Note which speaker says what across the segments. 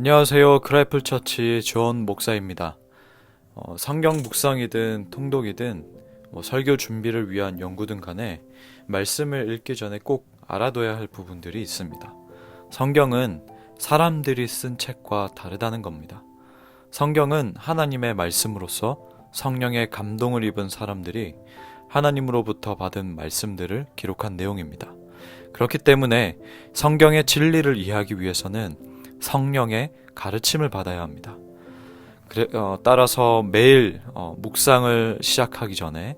Speaker 1: 안녕하세요. 크라이플 처치 존 목사입니다. 성경 묵상이든 통독이든 설교 준비를 위한 연구든 간에 말씀을 읽기 전에 꼭 알아둬야 할 부분들이 있습니다. 성경은 사람들이 쓴 책과 다르다는 겁니다. 성경은 하나님의 말씀으로서 성령의 감동을 입은 사람들이 하나님으로부터 받은 말씀들을 기록한 내용입니다. 그렇기 때문에 성경의 진리를 이해하기 위해서는 성령의 가르침을 받아야 합니다. 따라서 매일 묵상을 시작하기 전에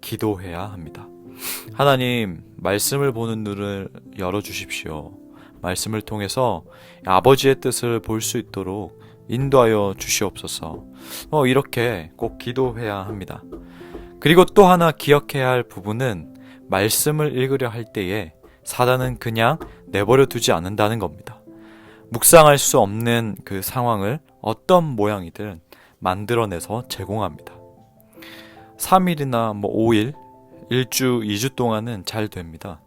Speaker 1: 기도해야 합니다. 하나님, 말씀을 보는 눈을 열어주십시오. 말씀을 통해서 아버지의 뜻을 볼 수 있도록 인도하여 주시옵소서. 이렇게 꼭 기도해야 합니다. 그리고 또 하나 기억해야 할 부분은 말씀을 읽으려 할 때에 사단은 그냥 내버려 두지 않는다는 겁니다. 묵상할 수 없는 그 상황을 어떤 모양이든 만들어내서 제공합니다. 3일이나 5일, 1주, 2주 동안은 잘 됩니다.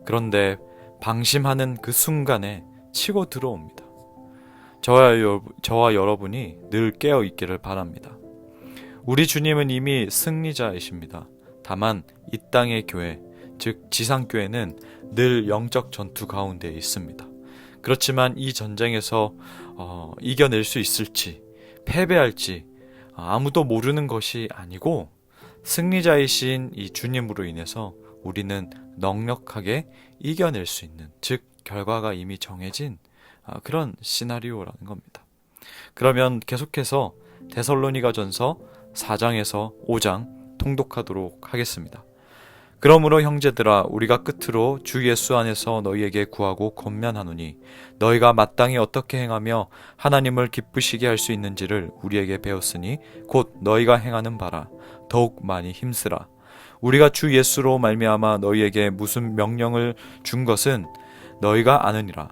Speaker 1: 그런데 방심하는 그 순간에 치고 들어옵니다. 저와 여러분이 늘 깨어 있기를 바랍니다. 우리 주님은 이미 승리자이십니다. 다만 이 땅의 교회, 즉 지상교회는 늘 영적 전투 가운데 있습니다. 그렇지만 이 전쟁에서 이겨낼 수 있을지 패배할지 아무도 모르는 것이 아니고 승리자이신 이 주님으로 인해서 우리는 넉넉하게 이겨낼 수 있는, 즉 결과가 이미 정해진 그런 시나리오라는 겁니다. 그러면 계속해서 데살로니가전서 4장에서 5장 통독하도록 하겠습니다. 그러므로 형제들아, 우리가 끝으로 주 예수 안에서 너희에게 구하고 권면하노니 너희가 마땅히 어떻게 행하며 하나님을 기쁘시게 할 수 있는지를 우리에게 배웠으니 곧 너희가 행하는 바라 더욱 많이 힘쓰라. 우리가 주 예수로 말미암아 너희에게 무슨 명령을 준 것은 너희가 아느니라.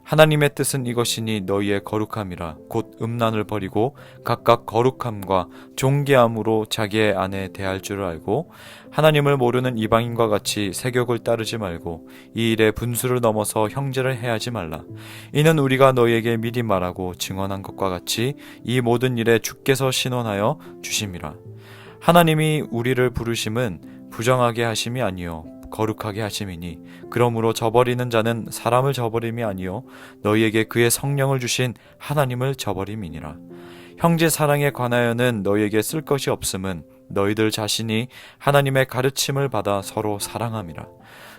Speaker 1: 하나님의 뜻은 이것이니 너희의 거룩함이라. 곧 음란을 버리고 각각 거룩함과 존귀함으로 자기의 아내 대할 줄을 알고 하나님을 모르는 이방인과 같이 세욕을 따르지 말고 이 일에 분수를 넘어서 형제를 해하지 말라. 이는 우리가 너희에게 미리 말하고 증언한 것과 같이 이 모든 일에 주께서 신원하여 주심이라. 하나님이 우리를 부르심은 부정하게 하심이 아니요 거룩하게 하심이니 그러므로 저버리는 자는 사람을 저버림이 아니요 너희에게 그의 성령을 주신 하나님을 저버림이니라. 형제 사랑에 관하여는 너희에게 쓸 것이 없음은 너희들 자신이 하나님의 가르침을 받아 서로 사랑함이라.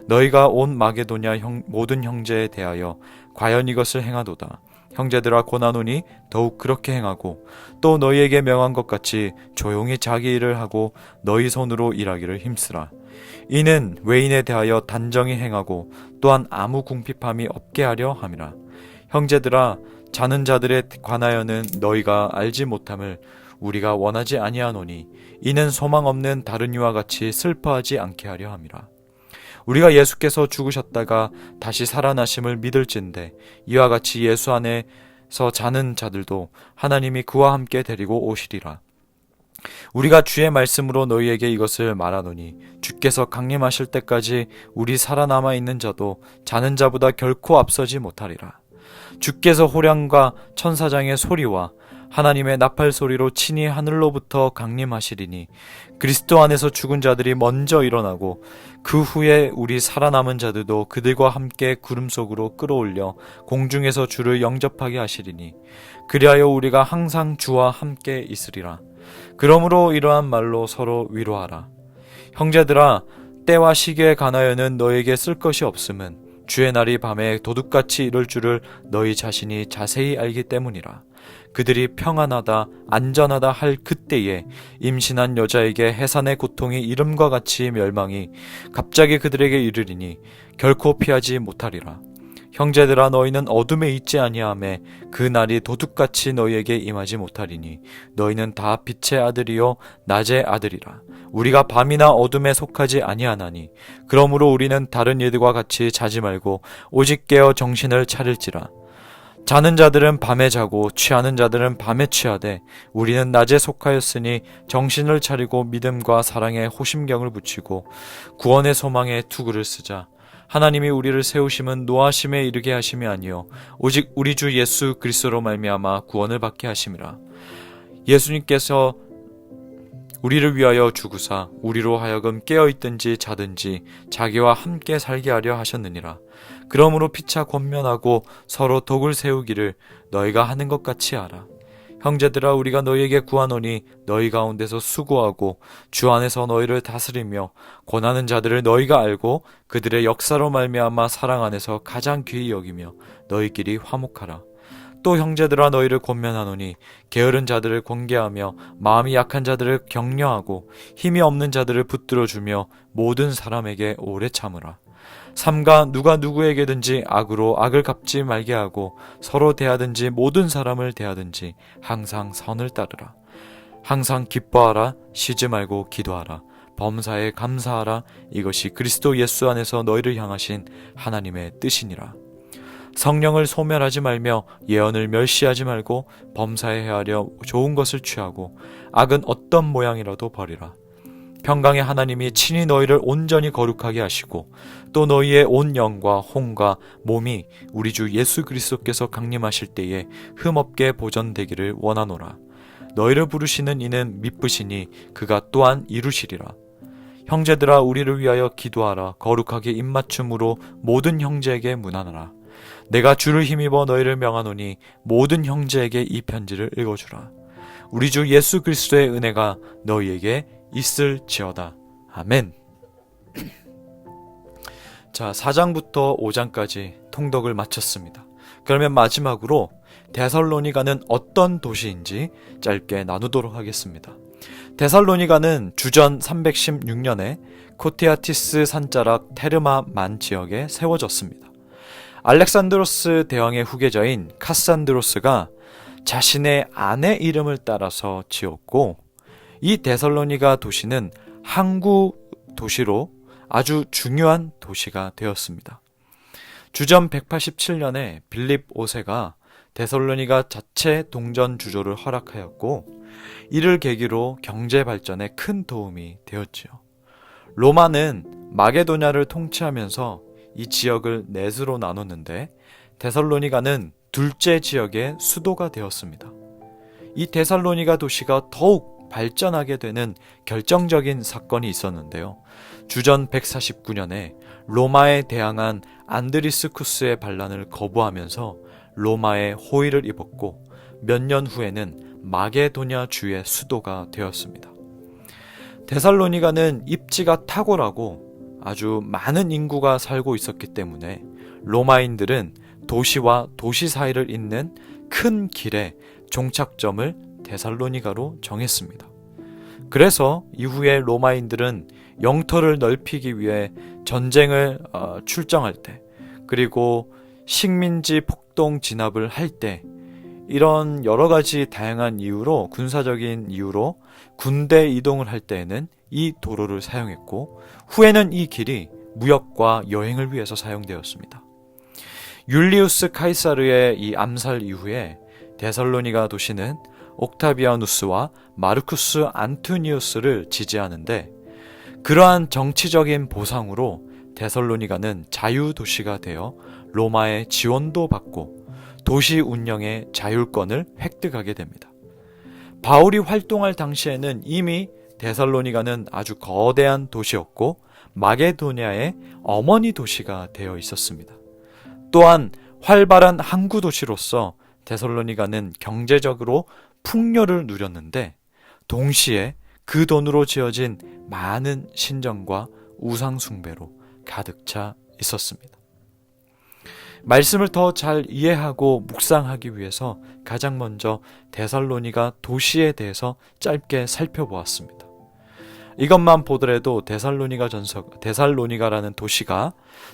Speaker 1: 너희가 온 마게도냐 모든 형제에 대하여 과연 이것을 행하도다. 형제들아 고나노니 더욱 그렇게 행하고 또 너희에게 명한 것 같이 조용히 자기 일을 하고 너희 손으로 일하기를 힘쓰라. 이는 외인에 대하여 단정히 행하고 또한 아무 궁핍함이 없게 하려 함이라. 형제들아, 자는 자들에 관하여는 너희가 알지 못함을 우리가 원하지 아니하노니 이는 소망 없는 다른 이와 같이 슬퍼하지 않게 하려 함이라. 우리가 예수께서 죽으셨다가 다시 살아나심을 믿을진대 이와 같이 예수 안에서 자는 자들도 하나님이 그와 함께 데리고 오시리라. 우리가 주의 말씀으로 너희에게 이것을 말하노니 주께서 강림하실 때까지 우리 살아남아 있는 자도 자는 자보다 결코 앞서지 못하리라. 주께서 호령과 천사장의 소리와 하나님의 나팔 소리로 친히 하늘로부터 강림하시리니 그리스도 안에서 죽은 자들이 먼저 일어나고 그 후에 우리 살아남은 자들도 그들과 함께 구름 속으로 끌어올려 공중에서 주를 영접하게 하시리니 그리하여 우리가 항상 주와 함께 있으리라. 그러므로 이러한 말로 서로 위로하라. 형제들아, 때와 시기에 관하여는 너에게 쓸 것이 없음은 주의 날이 밤에 도둑같이 이를 줄을 너희 자신이 자세히 알기 때문이라. 그들이 평안하다 안전하다 할 그때에 임신한 여자에게 해산의 고통이 이름과 같이 멸망이 갑자기 그들에게 이르리니 결코 피하지 못하리라. 형제들아, 너희는 어둠에 있지 아니하매 그 날이 도둑같이 너희에게 임하지 못하리니 너희는 다 빛의 아들이요 낮의 아들이라. 우리가 밤이나 어둠에 속하지 아니하나니 그러므로 우리는 다른 이들과 같이 자지 말고 오직 깨어 정신을 차릴지라. 자는 자들은 밤에 자고 취하는 자들은 밤에 취하되 우리는 낮에 속하였으니 정신을 차리고 믿음과 사랑에 호심경을 붙이고 구원의 소망에 투구를 쓰자. 하나님이 우리를 세우심은 노하심에 이르게 하심이 아니요 오직 우리 주 예수 그리스도로 말미암아 구원을 받게 하심이라. 예수님께서 우리를 위하여 죽으사 우리로 하여금 깨어있든지 자든지 자기와 함께 살게 하려 하셨느니라. 그러므로 피차 권면하고 서로 독을 세우기를 너희가 하는 것 같이 하라. 형제들아, 우리가 너희에게 구하노니 너희 가운데서 수고하고 주 안에서 너희를 다스리며 권하는 자들을 너희가 알고 그들의 역사로 말미암아 사랑 안에서 가장 귀히 여기며 너희끼리 화목하라. 또 형제들아, 너희를 권면하노니 게으른 자들을 권계하며 마음이 약한 자들을 격려하고 힘이 없는 자들을 붙들어주며 모든 사람에게 오래 참으라. 삼가 누가 누구에게든지 악으로 악을 갚지 말게 하고 서로 대하든지 모든 사람을 대하든지 항상 선을 따르라. 항상 기뻐하라. 쉬지 말고 기도하라. 범사에 감사하라. 이것이 그리스도 예수 안에서 너희를 향하신 하나님의 뜻이니라. 성령을 소멸하지 말며 예언을 멸시하지 말고 범사에 헤아려 좋은 것을 취하고 악은 어떤 모양이라도 버리라. 평강의 하나님이 친히 너희를 온전히 거룩하게 하시고 또 너희의 온 영과 혼과 몸이 우리 주 예수 그리스도께서 강림하실 때에 흠없게 보존되기를 원하노라. 너희를 부르시는 이는 미쁘시니 그가 또한 이루시리라. 형제들아, 우리를 위하여 기도하라. 거룩하게 입맞춤으로 모든 형제에게 문안하라. 내가 주를 힘입어 너희를 명하노니 모든 형제에게 이 편지를 읽어주라. 우리 주 예수 그리스도의 은혜가 너희에게 있을지어다. 아멘. 자, 4장부터 5장까지 통독을 마쳤습니다. 그러면 마지막으로 데살로니가는 어떤 도시인지 짧게 나누도록 하겠습니다. 데살로니가는 주전 316년에 코티아티스 산자락 테르마만 지역에 세워졌습니다. 알렉산드로스 대왕의 후계자인 카산드로스가 자신의 아내 이름을 따라서 지었고, 이 데살로니가 도시는 항구 도시로 아주 중요한 도시가 되었습니다. 주전 187년에 빌립 5세가 데살로니가 자체 동전 주조를 허락하였고, 이를 계기로 경제 발전에 큰 도움이 되었지요. 로마는 마게도냐를 통치하면서 이 지역을 넷으로 나눴는데 데살로니가는 둘째 지역의 수도가 되었습니다. 이 데살로니가 도시가 더욱 발전하게 되는 결정적인 사건이 있었는데요. 주전 149년에 로마에 대항한 안드리스쿠스의 반란을 거부하면서 로마의 호위를 입었고 몇 년 후에는 마게도냐 주의 수도가 되었습니다. 데살로니가는 입지가 탁월하고 아주 많은 인구가 살고 있었기 때문에 로마인들은 도시와 도시 사이를 잇는 큰 길의 종착점을 데살로니가로 정했습니다. 그래서 이후에 로마인들은 영토를 넓히기 위해 전쟁을 출정할 때, 그리고 식민지 폭동 진압을 할 때, 이런 여러 가지 다양한 이유로, 군사적인 이유로 군대 이동을 할 때에는 이 도로를 사용했고, 후에는 이 길이 무역과 여행을 위해서 사용되었습니다. 율리우스 카이사르의 이 암살 이후에 데살로니가 도시는 옥타비아누스와 마르쿠스 안토니우스를 지지하는데, 그러한 정치적인 보상으로 데살로니가는 자유도시가 되어 로마의 지원도 받고 도시 운영의 자율권을 획득하게 됩니다. 바울이 활동할 당시에는 이미 데살로니가는 아주 거대한 도시였고 마게도냐의 어머니 도시가 되어 있었습니다. 또한 활발한 항구 도시로서 데살로니가는 경제적으로 풍요를 누렸는데, 동시에 그 돈으로 지어진 많은 신전과 우상 숭배로 가득 차 있었습니다. 말씀을 더 잘 이해하고 묵상하기 위해서 가장 먼저 데살로니가 도시에 대해서 짧게 살펴보았습니다. 이것만 보더라도 데살로니가라는 도시가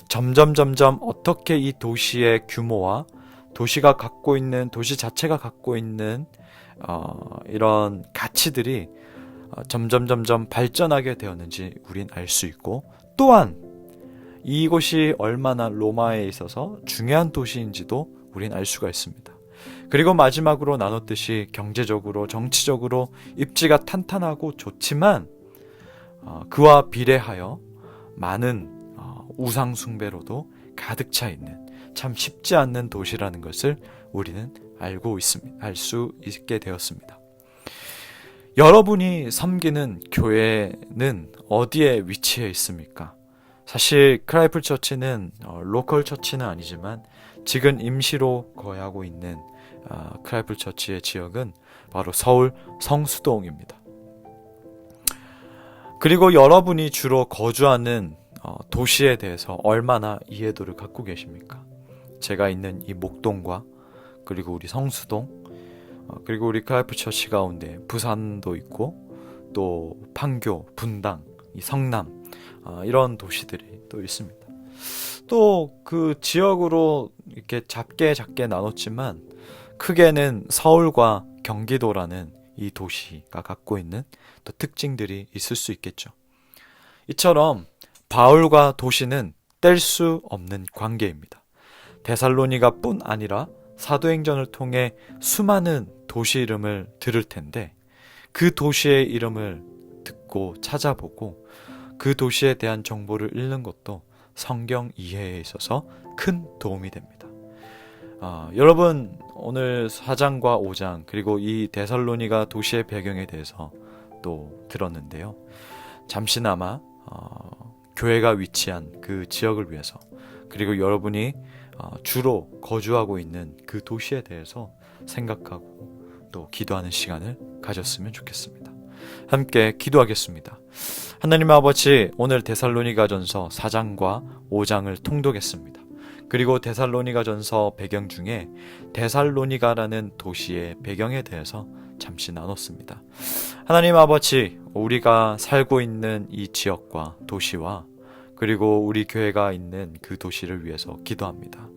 Speaker 1: 점점 어떻게 이 도시의 규모와 도시가 갖고 있는, 도시 자체가 갖고 있는 이런 가치들이 점점 발전하게 되었는지 우린 알 수 있고, 또한 이곳이 얼마나 로마에 있어서 중요한 도시인지도 우린 알 수가 있습니다. 그리고 마지막으로 나눴듯이 경제적으로, 정치적으로 입지가 탄탄하고 좋지만 그와 비례하여 많은 우상 숭배로도 가득 차 있는 참 쉽지 않는 도시라는 것을 우리는 알 수 있게 되었습니다. 여러분이 섬기는 교회는 어디에 위치해 있습니까? 사실 크라이플 처치는 로컬 처치는 아니지만 지금 임시로 거하고 있는 크라이플 처치의 지역은 바로 서울 성수동입니다. 그리고 여러분이 주로 거주하는 도시에 대해서 얼마나 이해도를 갖고 계십니까? 제가 있는 이 목동과 그리고 우리 성수동 그리고 우리 크라이플 처치 가운데 부산도 있고 또 판교, 분당, 이 성남 이런 도시들이 또 있습니다. 또 그 지역으로 이렇게 작게 나눴지만 크게는 서울과 경기도라는 이 도시가 갖고 있는 또 특징들이 있을 수 있겠죠. 이처럼 바울과 도시는 뗄 수 없는 관계입니다. 데살로니가뿐 아니라 사도행전을 통해 수많은 도시 이름을 들을 텐데 그 도시의 이름을 듣고 찾아보고 그 도시에 대한 정보를 읽는 것도 성경 이해에 있어서 큰 도움이 됩니다. 여러분 오늘 4장과 5장 그리고 이 데살로니가 도시의 배경에 대해서 또 들었는데요. 잠시나마 교회가 위치한 그 지역을 위해서 그리고 여러분이 주로 거주하고 있는 그 도시에 대해서 생각하고 또 기도하는 시간을 가졌으면 좋겠습니다. 함께 기도하겠습니다. 하나님 아버지, 오늘 데살로니가전서 4장과 5장을 통독했습니다. 그리고 데살로니가전서 배경 중에 데살로니가라는 도시의 배경에 대해서 잠시 나눴습니다. 하나님 아버지, 우리가 살고 있는 이 지역과 도시와 그리고 우리 교회가 있는 그 도시를 위해서 기도합니다.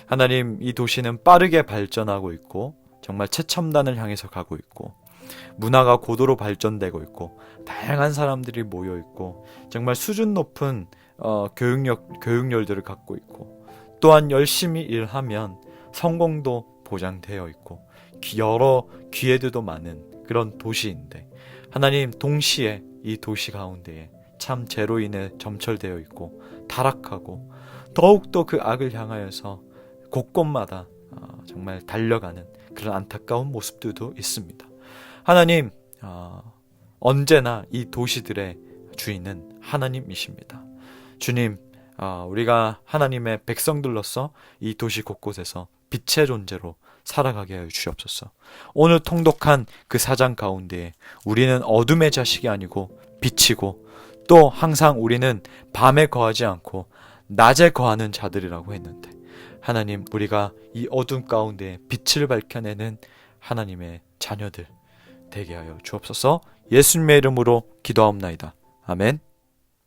Speaker 1: 하나님, 이 도시는 빠르게 발전하고 있고 정말 최첨단을 향해서 가고 있고 문화가 고도로 발전되고 있고 다양한 사람들이 모여 있고 정말 수준 높은 교육열들을 갖고 있고 또한 열심히 일하면 성공도 보장되어 있고 여러 기회들도 많은 그런 도시인데 하나님, 동시에 이 도시 가운데에 참 죄로 인해 점철되어 있고 타락하고 더욱더 그 악을 향하여서 곳곳마다 정말 달려가는 그런 안타까운 모습들도 있습니다. 하나님, 언제나 이 도시들의 주인은 하나님이십니다. 주님, 우리가 하나님의 백성들로서 이 도시 곳곳에서 빛의 존재로 살아가게 하여 주옵소서. 오늘 통독한 그 4장 가운데에 우리는 어둠의 자식이 아니고 빛이고 또 항상 우리는 밤에 거하지 않고 낮에 거하는 자들이라고 했는데 하나님, 우리가 이 어둠 가운데 빛을 밝혀내는 하나님의 자녀들 되게 하여 주옵소서. 예수님의 이름으로 기도하옵나이다. 아멘.